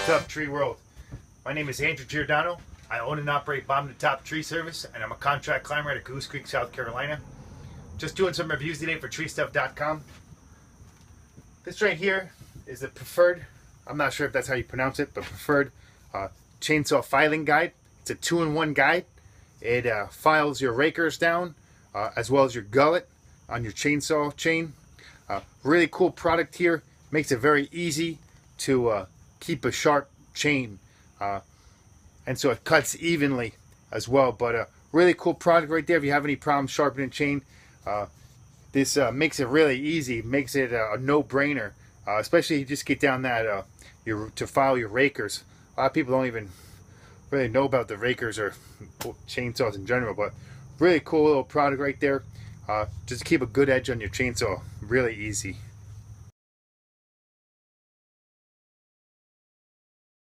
TreeStuff Tree World. My name is Andrew Giordano. I own and operate Bottom to Top Tree Service, and I'm a contract climber at Goose Creek, South Carolina. Just doing some reviews today for TreeStuff.com. This right here is the Pferd, I'm not sure if that's how you pronounce it, but Pferd Chainsaw Filing Guide. It's a 2-in-1 guide. It files your rakers down as well as your gullet on your chainsaw chain. Really cool product here. Makes it very easy to keep a sharp chain, and so it cuts evenly as well. But really cool product right there. If you have any problems sharpening chain, this makes it really easy. Makes it a no-brainer, especially if you just get down that to file your rakers. A lot of people don't even really know about the rakers or chainsaws in general, but really cool little product right there. Just keep a good edge on your chainsaw. Really easy.